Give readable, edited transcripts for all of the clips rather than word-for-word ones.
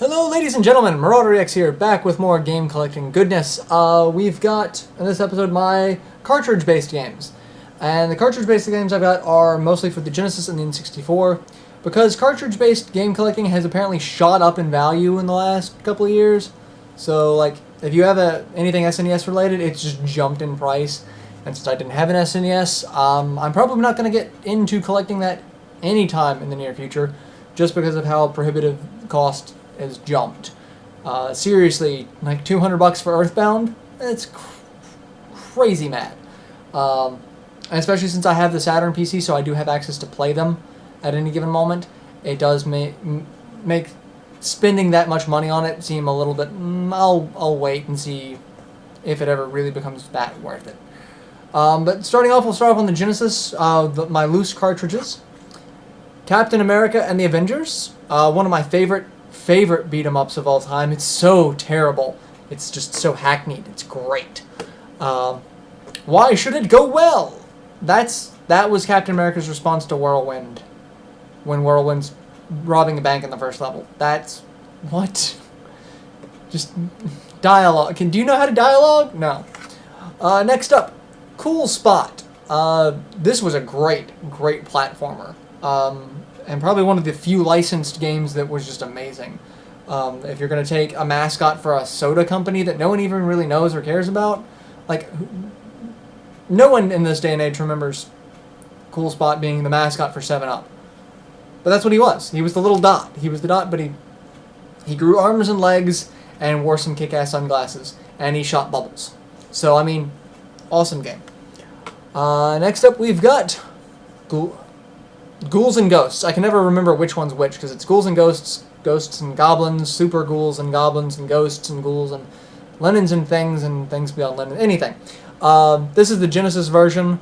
Hello ladies and gentlemen, MarauderEX here, back with more game collecting goodness. We've got, in this episode, my cartridge-based games. And the cartridge-based games I've got are mostly for the Genesis and the N64, because cartridge-based game collecting has apparently shot up in value in the last couple of years. So, like, if you have anything SNES related, it's just jumped in price. And since I didn't have an SNES, I'm probably not going to get into collecting that anytime in the near future, just because of how prohibitive cost has jumped. Seriously, like $200 for Earthbound? It's crazy mad. And especially since I have the Saturn PC, so I do have access to play them at any given moment. It does make spending that much money on it seem a little bit... I'll wait and see if it ever really becomes that worth it. But starting off, we'll start off on the Genesis, my loose cartridges. Captain America and the Avengers, one of my favorite beat-em-ups of all time. It's so terrible. It's just so hackneyed. It's great. Why should it go well? That was Captain America's response to Whirlwind, when Whirlwind's robbing a bank in the first level. That's... what? Just dialogue. Do you know how to dialogue? No. Next up, Cool Spot. This was a great platformer. And probably one of the few licensed games that was just amazing. If you're going to take a mascot for a soda company that no one even really knows or cares about, like, no one in this day and age remembers Cool Spot being the mascot for 7-Up. But that's what he was. He was the little dot. He was the dot, but he grew arms and legs and wore some kick-ass sunglasses. And he shot bubbles. So, I mean, awesome game. Next up, we've got Ghouls and Ghosts. I can never remember which one's which, because it's Ghouls and Ghosts, Ghosts and Goblins, Super Ghouls and Goblins and Ghosts and Ghouls and Lemons and Things Beyond Lemons, anything. This is the Genesis version.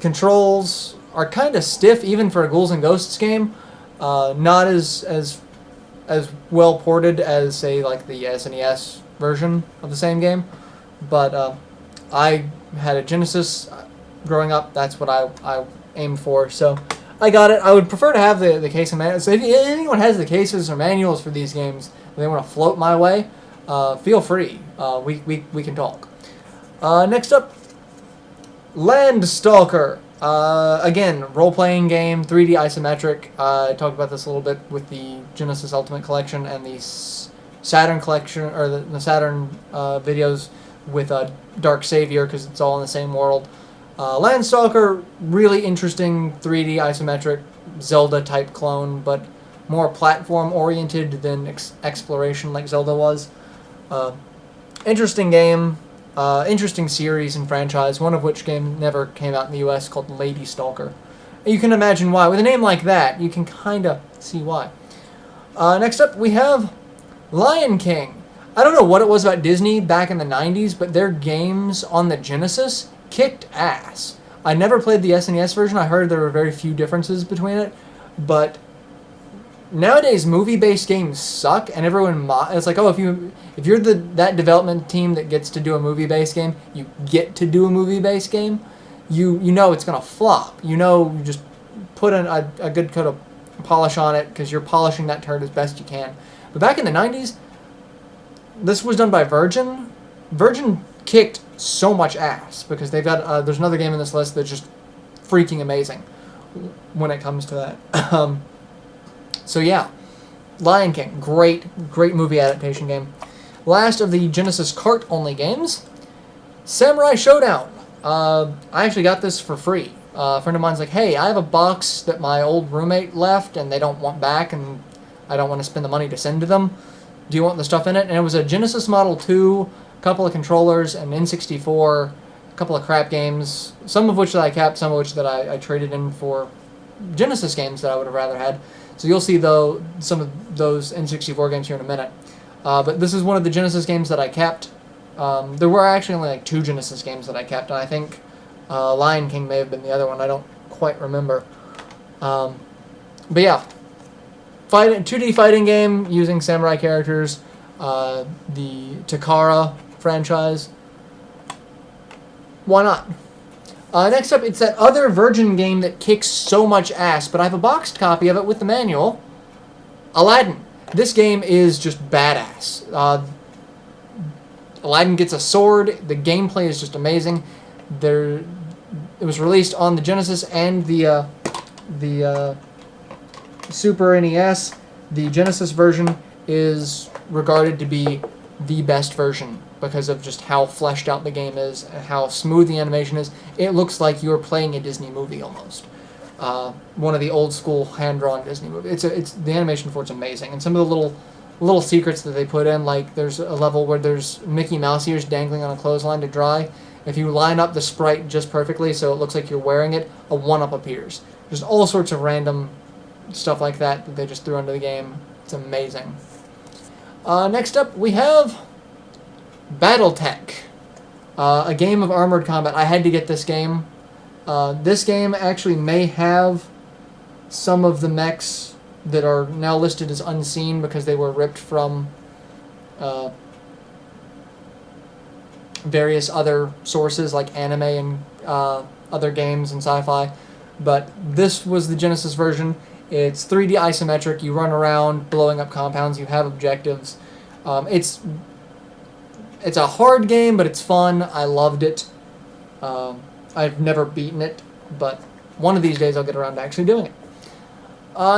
Controls are kind of stiff, even for a Ghouls and Ghosts game. Not as well ported as, say, like the SNES version of the same game. But I had a Genesis growing up. That's what I aimed for, so I got it. I would prefer to have the case and manual. So if anyone has the cases or manuals for these games and they want to float my way, feel free. We can talk. Next up, Land Stalker. Again, role-playing game, 3D isometric. I talked about this a little bit with the Genesis Ultimate Collection and the Saturn Collection, or the Saturn videos with Dark Savior, because it's all in the same world. Landstalker, really interesting 3D isometric Zelda-type clone, but more platform-oriented than exploration like Zelda was. Interesting game, interesting series and franchise, one of which game never came out in the US, called Lady Stalker. You can imagine why. With a name like that, you can kind of see why. Next up, we have Lion King. I don't know what it was about Disney back in the 90s, but their games on the Genesis kicked ass. I never played the SNES version. I heard there were very few differences between it, but nowadays movie-based games suck, and everyone it's like, oh, if you're that development team that gets to do a movie-based game, you get to do a movie-based game, you know it's gonna flop. You know, you just put a good coat of polish on it, because you're polishing that turd as best you can. But back in the 90s, this was done by Virgin. Virgin kicked so much ass, because they've got there's another game in this list that's just freaking amazing when it comes to that. So yeah, Lion King, great movie adaptation game. Last of the Genesis Kart only games, Samurai Showdown. I actually got this for free. A friend of mine's like, hey, I have a box that my old roommate left and they don't want back, and I don't want to spend the money to send to them. Do you want the stuff in it? And it was a Genesis Model 2, a couple of controllers, an N64, a couple of crap games, some of which that I kept, some of which that I traded in for Genesis games that I would have rather had. So you'll see, though, some of those N64 games here in a minute. But this is one of the Genesis games that I kept. There were actually only like 2 Genesis games that I kept, and I think Lion King may have been the other one. I don't quite remember. But yeah, 2D fighting game using samurai characters. The Takara franchise. Why not? Next up, it's that other Virgin game that kicks so much ass, but I have a boxed copy of it with the manual. Aladdin. This game is just badass. Aladdin gets a sword. The gameplay is just amazing. It was released on the Genesis and the Super NES. The Genesis version is regarded to be the best version because of just how fleshed out the game is and how smooth the animation is. It looks like you're playing a Disney movie almost. One of the old school hand-drawn Disney movies. It's the animation for it's amazing, and some of the little secrets that they put in, like there's a level where there's Mickey Mouse ears dangling on a clothesline to dry. If you line up the sprite just perfectly so it looks like you're wearing it, a 1-up appears. There's all sorts of random stuff like that they just threw into the game. It's amazing. Next up, we have Battletech, a game of armored combat. I had to get this game. This game actually may have some of the mechs that are now listed as unseen because they were ripped from various other sources like anime and other games and sci-fi. But this was the Genesis version. It's 3D isometric. You run around blowing up compounds. You have objectives. It's a hard game, but it's fun. I loved it. I've never beaten it, but one of these days I'll get around to actually doing it.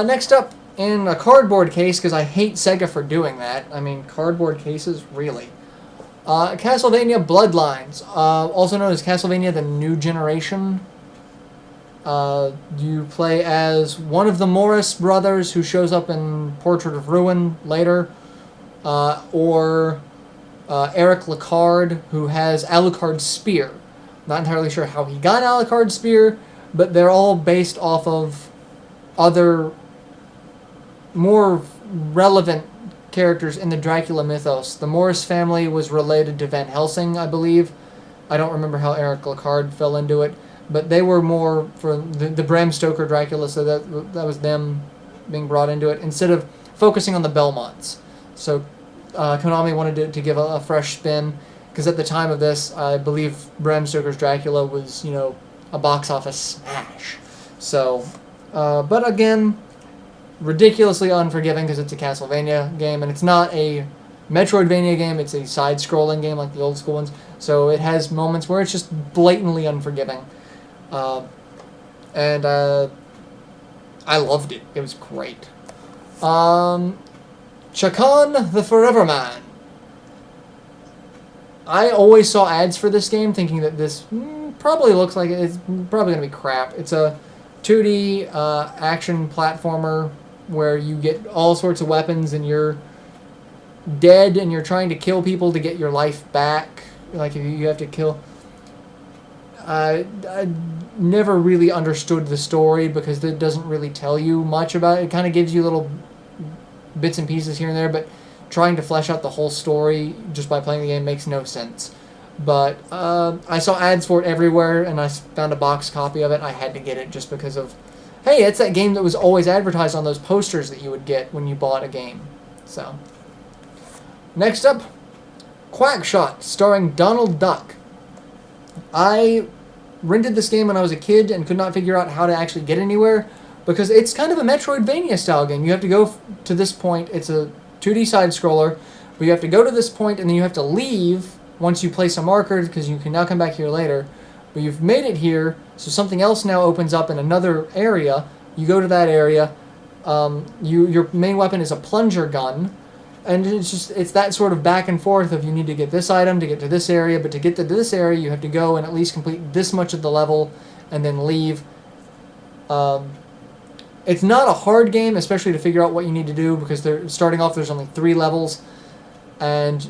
Next up, in a cardboard case, because I hate SEGA for doing that. I mean, cardboard cases, really. Castlevania Bloodlines, also known as Castlevania the New Generation. You play as one of the Morris brothers who shows up in Portrait of Ruin later, or Eric Lecard, who has Alucard's spear. Not entirely sure how he got Alucard's spear, but they're all based off of other more relevant characters in the Dracula mythos. The Morris family was related to Van Helsing, I believe. I don't remember how Eric Lecard fell into it, but they were more for the Bram Stoker Dracula, so that was them being brought into it, instead of focusing on the Belmonts. So Konami wanted to give a fresh spin, because at the time of this, I believe Bram Stoker's Dracula was, a box office smash. So, but again, ridiculously unforgiving because it's a Castlevania game, and it's not a Metroidvania game, it's a side-scrolling game like the old school ones, so it has moments where it's just blatantly unforgiving. And I loved it. It was great. Chakan the Forever Man. I always saw ads for this game thinking that this probably looks like it's probably going to be crap. It's a 2D action platformer where you get all sorts of weapons and you're dead and you're trying to kill people to get your life back. Like if you have to kill... I never really understood the story because it doesn't really tell you much about it. It kind of gives you little bits and pieces here and there, but trying to flesh out the whole story just by playing the game makes no sense. But I saw ads for it everywhere, and I found a box copy of it. I had to get it just because of, hey, it's that game that was always advertised on those posters that you would get when you bought a game. So, next up, Quackshot, starring Donald Duck. I rented this game when I was a kid and could not figure out how to actually get anywhere because it's kind of a Metroidvania style game. You have to go to this point. It's a 2D side-scroller, but you have to go to this point and then you have to leave once you place a marker because you can now come back here later. But you've made it here, so something else now opens up in another area. You go to that area. Your main weapon is a plunger gun, and it's that sort of back and forth of you need to get this item to get to this area, but to get to this area you have to go and at least complete this much of the level and then leave. It's not a hard game, especially to figure out what you need to do, because starting off there's only 3 levels, and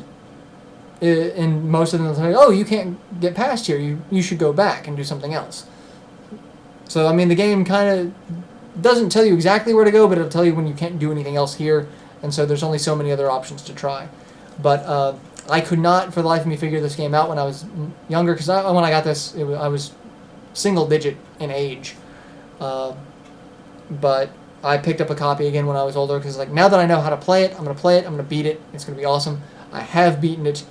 in most of them they'll tell you, oh, you can't get past here, you should go back and do something else. So, I mean, the game kind of doesn't tell you exactly where to go, but it'll tell you when you can't do anything else here, and so there's only so many other options to try. But I could not, for the life of me, figure this game out when I was younger, because when I got this, I was single-digit in age. But I picked up a copy again when I was older, because now that I know how to play it, I'm going to play it, I'm going to beat it, it's going to be awesome. I have beaten it,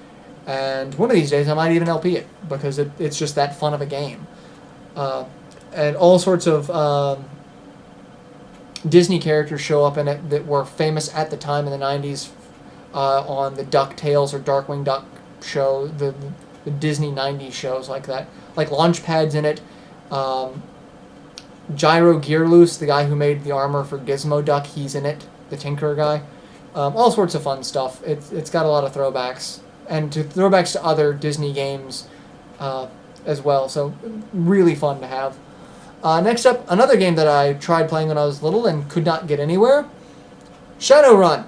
and one of these days I might even LP it, because it's just that fun of a game. And all sorts of Disney characters show up in it that were famous at the time in the 90s on the DuckTales or Darkwing Duck show, the Disney 90s shows like that. Like Launchpad's in it. Gyro Gearloose, the guy who made the armor for Gizmo Duck, he's in it. The Tinkerer guy. All sorts of fun stuff. It's got a lot of throwbacks. And throwbacks to other Disney games as well. So really fun to have. Next up, another game that I tried playing when I was little and could not get anywhere. Shadowrun.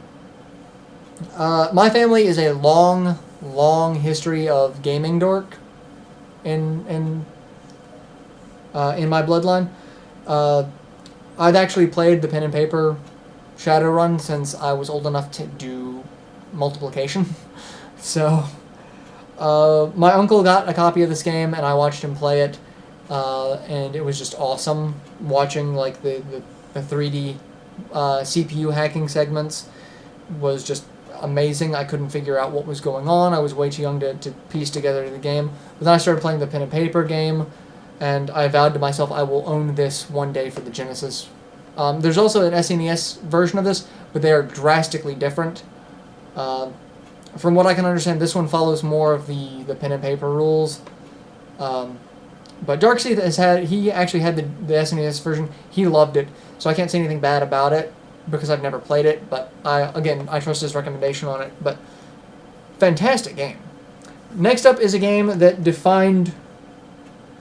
My family is a long history of gaming dork in my bloodline. I've actually played the pen and paper Shadowrun since I was old enough to do multiplication. So my uncle got a copy of this game and I watched him play it, and it was just awesome watching like the 3D CPU hacking segments was just amazing. I couldn't figure out what was going on. I was way too young to piece together the game. But then I started playing the pen and paper game, and I vowed to myself I will own this one day for the Genesis. There's also an SNES version of this, but they are drastically different. From what I can understand, this one follows more of the pen and paper rules. But Darkseid he actually had the SNES version. He loved it, so I can't say anything bad about it because I've never played it. But I trust his recommendation on it. But fantastic game. Next up is a game that defined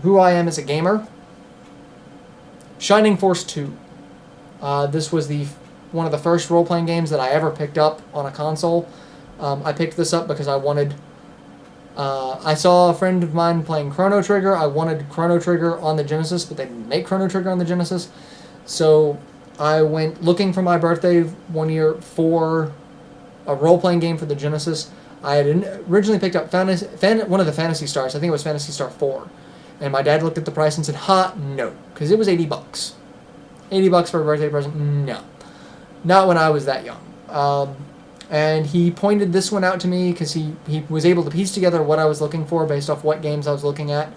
who I am as a gamer. Shining Force 2. This was one of the first role-playing games that I ever picked up on a console. I picked this up because I wanted... I saw a friend of mine playing Chrono Trigger. I wanted Chrono Trigger on the Genesis, but they didn't make Chrono Trigger on the Genesis. So I went looking for my birthday one year for a role-playing game for the Genesis. I had originally picked up one of the Phantasy Stars. I think it was Phantasy Star 4. And my dad looked at the price and said, no. Because it was $80. $80 for a birthday present? No. Not when I was that young. And he pointed this one out to me because he was able to piece together what I was looking for based off what games I was looking at.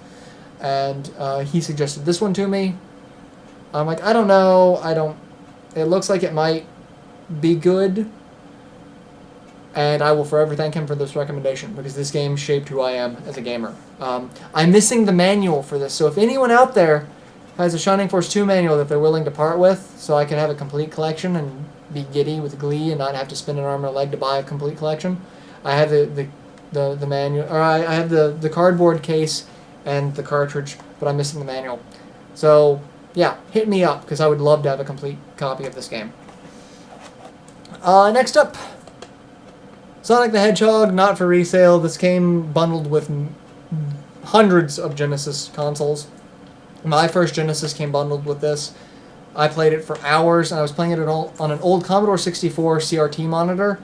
And he suggested this one to me. I'm like, I don't know. It looks like it might be good. And I will forever thank him for this recommendation because this game shaped who I am as a gamer. I'm missing the manual for this, so if anyone out there has a Shining Force 2 manual that they're willing to part with so I can have a complete collection and be giddy with glee and not have to spend an arm and a leg to buy a complete collection, I have the manual, or I have the cardboard case and the cartridge, but I'm missing the manual. So, yeah, hit me up because I would love to have a complete copy of this game. Next up, Sonic the Hedgehog, not for resale. This came bundled with hundreds of Genesis consoles. My first Genesis came bundled with this. I played it for hours, and I was playing it on an old Commodore 64 CRT monitor,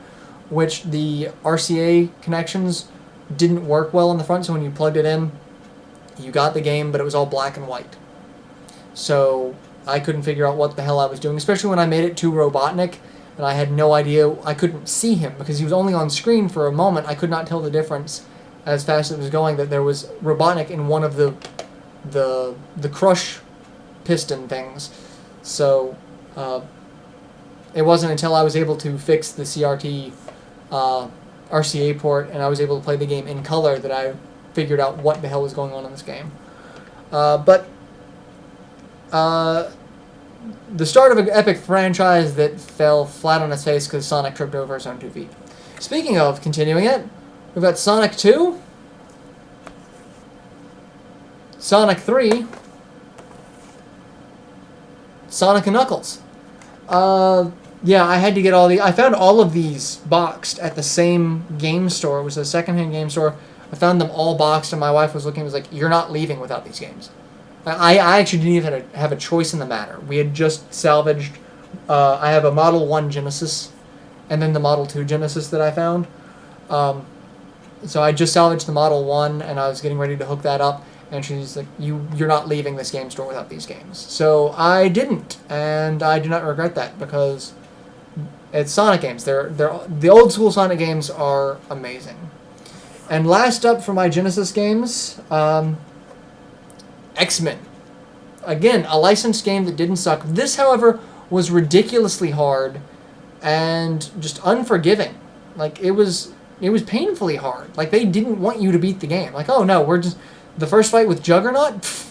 which the RCA connections didn't work well in the front, so when you plugged it in, you got the game, but it was all black and white. So I couldn't figure out what the hell I was doing, especially when I made it to Robotnik, and I had no idea. I couldn't see him because he was only on screen for a moment. I could not tell the difference as fast as it was going that there was Robotnik in one of the crush piston things. So it wasn't until I was able to fix the CRT RCA port and I was able to play the game in color that I figured out what the hell was going on in this game. But the start of an epic franchise that fell flat on its face because Sonic tripped over his own 2 feet. Speaking of continuing it, we've got Sonic 2, Sonic 3, Sonic and Knuckles. Yeah, I had to get I found all of these boxed at the same game store. It was a secondhand game store. I found them all boxed, and my wife was looking and was like, "You're not leaving without these games." I actually didn't even have a choice in the matter. We had just salvaged... I have a Model 1 Genesis, and then the Model 2 Genesis that I found. So I just salvaged the Model 1, and I was getting ready to hook that up, and she's like, you're not leaving this game store without these games. So I didn't, and I do not regret that, because it's Sonic games. The old school Sonic games are amazing. And last up for my Genesis games... XMen. Again, a licensed game that didn't suck. This, however, was ridiculously hard and just unforgiving. Like, it was painfully hard. Like, they didn't want you to beat the game. Like, oh no, we're just... The first fight with Juggernaut? Pfft.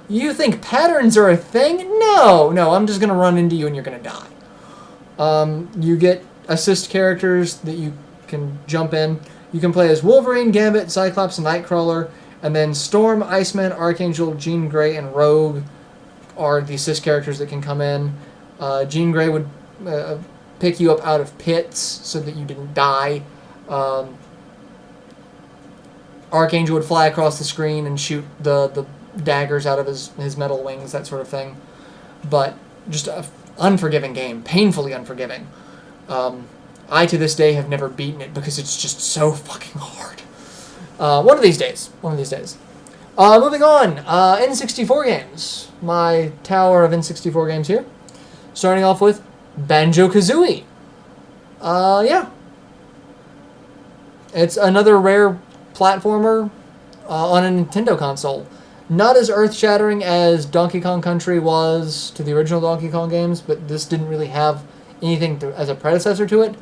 You think patterns are a thing? No, I'm just going to run into you and you're going to die. You get assist characters that you can jump in. You can play as Wolverine, Gambit, Cyclops, and Nightcrawler. And then Storm, Iceman, Archangel, Jean Grey, and Rogue are the assist characters that can come in. Jean Grey would pick you up out of pits so that you didn't die. Archangel would fly across the screen and shoot the daggers out of his metal wings, that sort of thing. But just an unforgiving game. Painfully unforgiving. I, to this day, have never beaten it because it's just so fucking hard. One of these days. Moving on. N64 games. My tower of N64 games here. Starting off with BanjoKazooie. Yeah. It's another rare platformer on a Nintendo console. Not as earth-shattering as Donkey Kong Country was to the original Donkey Kong games, but this didn't really have anything as a predecessor to it.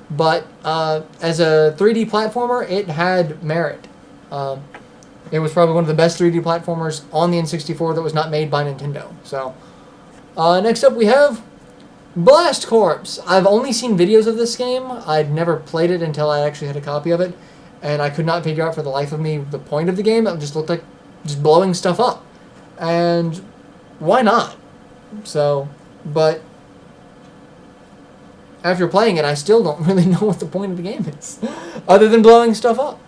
But as a 3D platformer, it had merit. It was probably one of the best 3D platformers on the N64 that was not made by Nintendo. So, next up we have Blast Corps. I've only seen videos of this game. I'd never played it until I actually had a copy of it, and I could not figure out for the life of me the point of the game. It just looked like just blowing stuff up. And why not? So, but after playing it, I still don't really know what the point of the game is, other than blowing stuff up.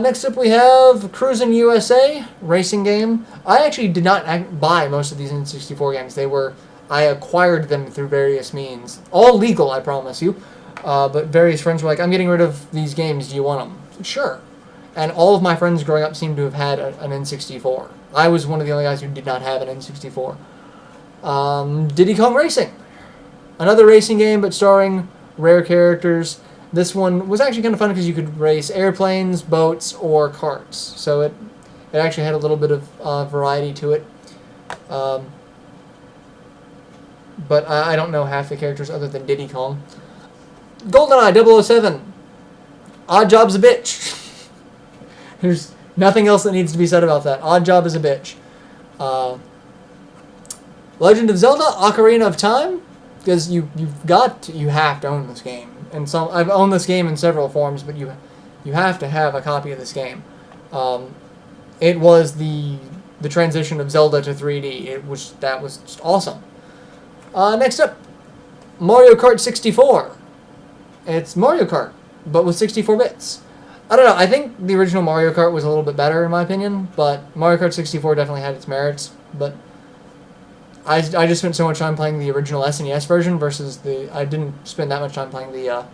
Next up we have Cruisin' USA, racing game. I actually did not buy most of these N64 games. I acquired them through various means. All legal, I promise you. But various friends were like, I'm getting rid of these games, do you want them? Sure. And all of my friends growing up seemed to have had an N64. I was one of the only guys who did not have an N64. Diddy Kong Racing. Another racing game, but starring rare characters. This one was actually kind of fun because you could race airplanes, boats, or karts. So it actually had a little bit of variety to it. But I don't know half the characters other than Diddy Kong. GoldenEye 007. Odd Job's a bitch. There's nothing else that needs to be said about that. Odd Job is a bitch. Legend of Zelda, Ocarina of Time, because you have to own this game. And so I've owned this game in several forms, but you have to have a copy of this game. It was the transition of Zelda to 3D. That was just awesome. Next up, Mario Kart 64. It's Mario Kart, but with 64 bits. I don't know, I think the original Mario Kart was a little bit better in my opinion, but Mario Kart 64 definitely had its merits, but I just spent so much time playing the original SNES version versus I didn't spend that much time playing the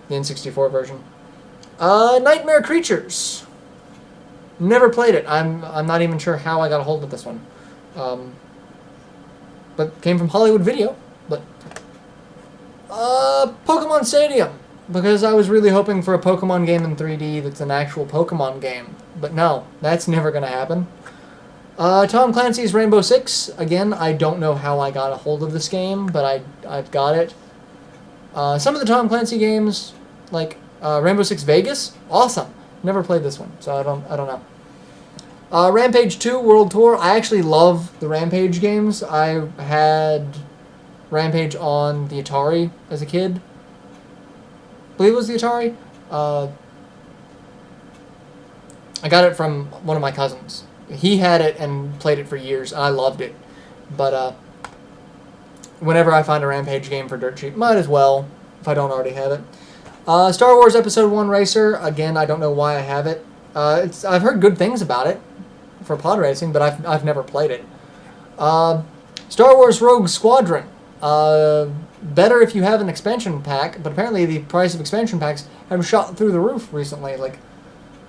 N64 version. Nightmare Creatures. Never played it. I'm not even sure how I got a hold of this one. But came from Hollywood Video. But Pokemon Stadium, because I was really hoping for a Pokemon game in 3D that's an actual Pokemon game. But no, that's never going to happen. Tom Clancy's Rainbow Six. Again, I don't know how I got a hold of this game, but I've got it. Some of the Tom Clancy games, like Rainbow Six Vegas, awesome. Never played this one, so I don't know. Rampage 2 World Tour. I actually love the Rampage games. I had Rampage on the Atari as a kid. I believe it was the Atari. I got it from one of my cousins. He had it and played it for years. I loved it. But whenever I find a Rampage game for dirt cheap, might as well, if I don't already have it. Star Wars Episode 1 Racer. Again, I don't know why I have it. I've heard good things about it for pod racing, but I've never played it. Star Wars Rogue Squadron. Better if you have an expansion pack, but apparently the price of expansion packs have shot through the roof recently. Like,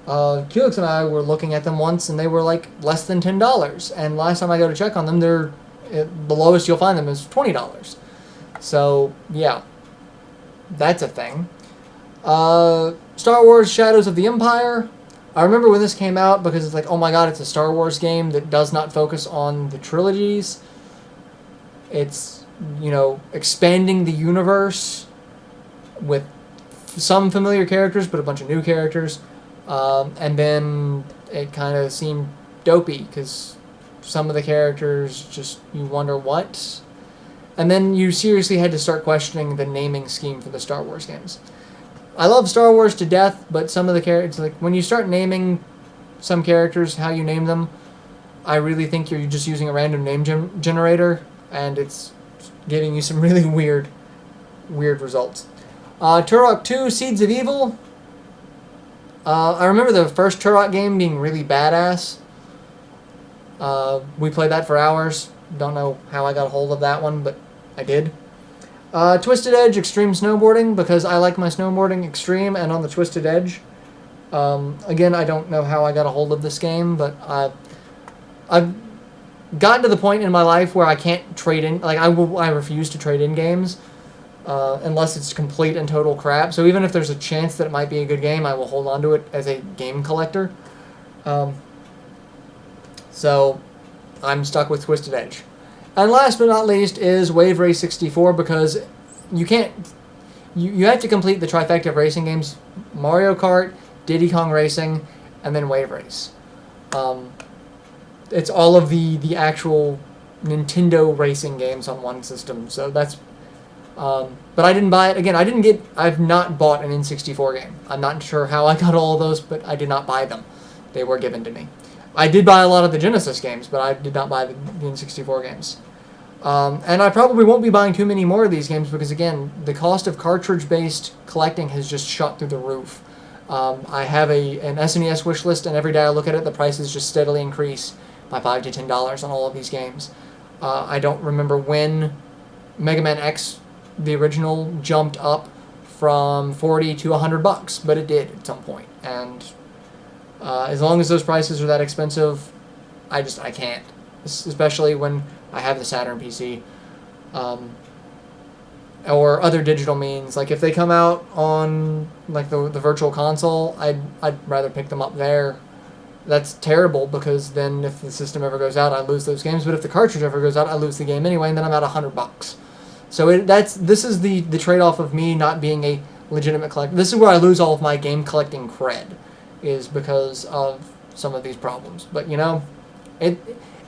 Felix and I were looking at them once, and they were like less than $10. And last time I go to check on them, the lowest you'll find them is $20. So yeah, that's a thing. Star Wars Shadows of the Empire. I remember when this came out because it's like, oh my god, it's a Star Wars game that does not focus on the trilogies. It's, expanding the universe with some familiar characters, but a bunch of new characters. And then it kind of seemed dopey, because some of the characters just, you wonder what? And then you seriously had to start questioning the naming scheme for the Star Wars games. I love Star Wars to death, but some of the characters, like, when you start naming some characters, how you name them, I really think you're just using a random name generator, and it's giving you some really weird results. Turok 2, Seeds of Evil. I remember the first Turok game being really badass. We played that for hours. Don't know how I got a hold of that one, but I did. Twisted Edge Extreme Snowboarding, because I like my snowboarding extreme and on the Twisted Edge. Again, I don't know how I got a hold of this game, but I've gotten to the point in my life where I can't trade in. Like, I refuse to trade in games unless it's complete and total crap. So even if there's a chance that it might be a good game, I will hold on to it as a game collector. So I'm stuck with Twisted Edge. And last but not least is Wave Race 64, because you can't... You have to complete the trifecta of racing games: Mario Kart, Diddy Kong Racing, and then Wave Race. It's all of the actual Nintendo racing games on one system. So that's... but I didn't buy it. Again, I've not bought an N64 game. I'm not sure how I got all of those, but I did not buy them. They were given to me. I did buy a lot of the Genesis games, but I did not buy the N64 games. And I probably won't be buying too many more of these games, because, again, the cost of cartridge-based collecting has just shot through the roof. I have an SNES wish list, and every day I look at it, the prices just steadily increase by $5 to $10 on all of these games. I don't remember when Mega Man X, the original, jumped up from $40 to $100, but it did at some point. And as long as those prices are that expensive, I can't. Especially when I have the Saturn PC. Or other digital means. Like, if they come out on, like, the Virtual Console, I'd rather pick them up there. That's terrible, because then if the system ever goes out, I lose those games. But if the cartridge ever goes out, I lose the game anyway, and then I'm out $100. So this is the trade-off of me not being a legitimate collector. This is where I lose all of my game collecting cred, is because of some of these problems. But,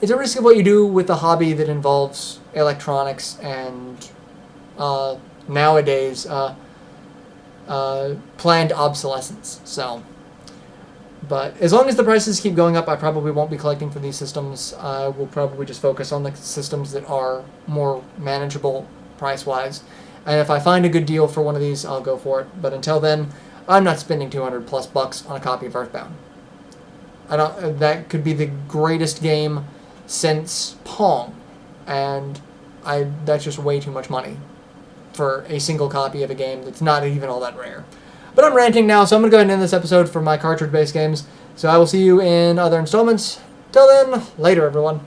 it's a risk of what you do with a hobby that involves electronics and nowadays planned obsolescence. So, but as long as the prices keep going up, I probably won't be collecting for these systems. I will probably just focus on the systems that are more manageable price-wise. And if I find a good deal for one of these, I'll go for it. But until then, I'm not spending $200+ on a copy of Earthbound. That could be the greatest game since Pong, and that's just way too much money for a single copy of a game that's not even all that rare. But I'm ranting now, so I'm going to go ahead and end this episode for my cartridge-based games. So I will see you in other installments. Till then, later, everyone.